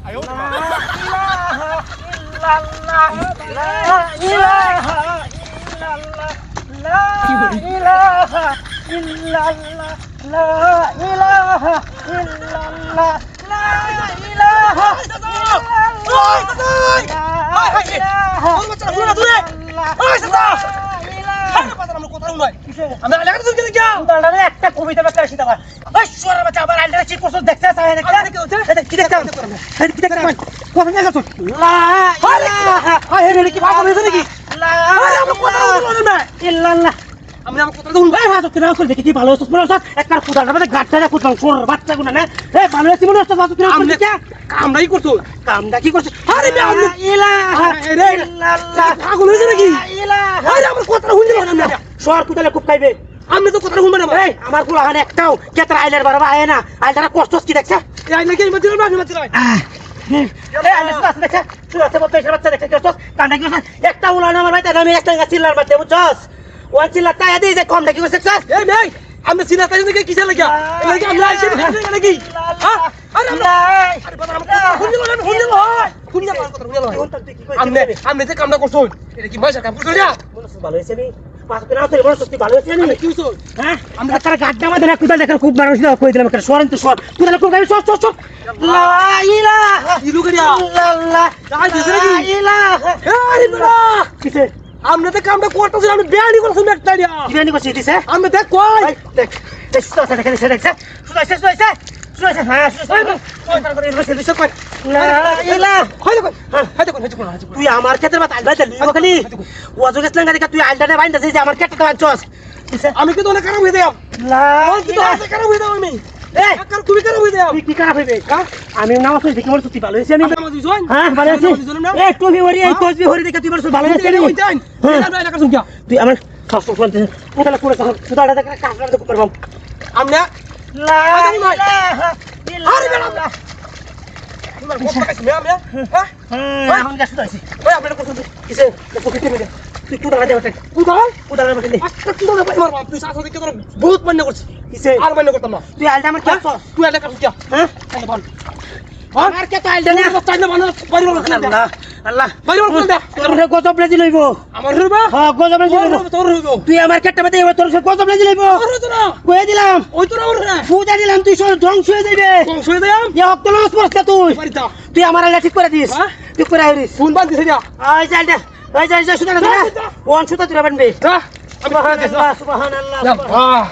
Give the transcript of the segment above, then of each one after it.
哎呦我的妈！ একটা কবিতা ব্যাখ্যা আসি তোমার ওই সোনার বাচ্চা আমার আইলটা কি করছ দেখতে চাই দেখতে কি দেখতে কি দেখতে কোথায় গেছ লা ইলাহা হায় রে কি পাগল হয়েছে নাকি লা আমরা কথা বলবো না ইল্লাল্লাহ আমরা কথা বলবো ভাই হাত করে রাখো দেখি কি ভালো হচ্ছে মনে হচ্ছে একটা কুদাটা মানে গাটটা কুদান সোনার বাচ্চা গুনা না এ ভালো হচ্ছে মনে হচ্ছে বাচ্চা করে আমরা কামড়াই করছো কামড়া কি করছ আরে বে আমরা ইলাহা ইল্লাল্লাহ পাগল হয়েছে নাকি ইলাহা আরে আমরা কথা শুনতে পারলাম না সোয়ার কুদালে খুব খাইবে আমি তো কথা শুনবো না ভাই আমার গুলো হানে একটাও কেতরা আইলার বারবা আয় না আইলারা কষ্ট কি দেখছ এই আইলা কি মত দিলাম না দিলাম এই আইলা সুদাস দেখছ সুদাস মত এসে বাচ্চা দেখছ কষ্ট কান্দা কি একটা উলান আমার ভাই তাই আমি একটা চিল্লার মধ্যে বুঝছস ওই চিল্লা তাই দেই যে কম দেখি দেখছ এই ভাই আমি চিল্লা তাই দেখি কিসে লাগা লাগি আমরা আইছি নাকি হ্যাঁ আরে আরে বাবা আমরা শুনলো না শুনলো শুনি না কথা শুনলো আমি যে কামনা করছ এটা কি মাইসা কাম করছ না ভালো হইছে নি পাঁচ করে আতে বড় সত্যি ভালো হইছে নি কি হইছো হ্যাঁ আমরা তার গাড্ডা মধ্যে না কুদাল দেখার খুব মানুষ না কই দিলাম একটা সরেন তো সর কুদাল কোন গাবি সর সর লা ইলাহা ইল্লাল্লাহ লা ইলাহা ইল্লাল্লাহ কিসে আমরা তো কামটা করতেছি আমি বেয়ানি করছি একটা দিয়া বেয়ানি করছি দিছে আমি দেখ কই দেখ দেখ সুদা দেখে সে দেখছে সুদা সুদা হ্যাঁ সুদা কই তার করে বসে দিছে কই লা ইলাহা কই তুই আমার ক্ষেত্রে বাত আইবা দিলি ওখানে ওয়াজু গেছলেন গাড়ি তুই আইলটা বাইন্দা যে আমার ক্ষেত্রে বাঁচছস আমি কি তোনে খারাপ হই দেব লা তুই তো খারাপ হই দেব আমি এই কার তুমি খারাপ হই দেব তুই কি খারাপ হইবে আমি নামাজ পড়ি দেখি মোর তুই ভালো হইছে আমি নামাজ দিছন হ্যাঁ ভালো আছি এই টুবি হরি এই তসবি হরি দেখে তুই মোর ভালো হইছে আমি তুই আমার খাস করতে পুরো পুরো সুদাটা দেখে কাজ করতে পারবো আমরা লা ইলাহা ইল্লাল্লাহ তোমার কথা কাছে আমরা হ্যাঁ এখন গাছ ধরছি ওই আপনারা কথা কিসে পকেটে মেরে তুই কুদালা দে ওটা কুদালা মধ্যে আচ্ছা কুদালা ভাই মার তুই সাথে দেখে তোর বহুত মান্য করছিস কিসে আর মান্য করতাম না তুই আলটা আমার কি তুই আলটা কাজ কি হ্যাঁ তাহলে বল আমার কে তো আলটা না চাই না মানুষ বাড়ি বল আল্লাহ আল্লাহ বাড়ি বল দে তোর গজব রেজি লইব আমার হইব হ্যাঁ গজব রেজি লইব তোর হইব তুই আমার কেটে মধ্যে তোর গজব রেজি লইব কই দিলাম ওই তোর আমার না পূজা দিলাম তুই সব ধ্বংস হয়ে যাবে ধ্বংস হয়ে যাম ইয়া হক তো লস করছ তুই তুই আমার আলা ঠিক করে দিস তুই করে আইরিস ফোন বাদ দিছ যা আই চালটা ওই যা সুদা না ওন সুদা তুই বানবে সুবহানাল্লাহ সুবহানাল্লাহ বাহ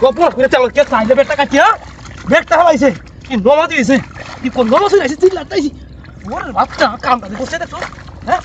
গোপর করে চাল কে চাইলে বেটা কাটি হ্যাঁ বেটা হলাইছে কি নমা দিয়েছে কি কোন নমা হইছে চিল্লাতাইছি ওর বাচ্চা কামটা করছে দেখো হ্যাঁ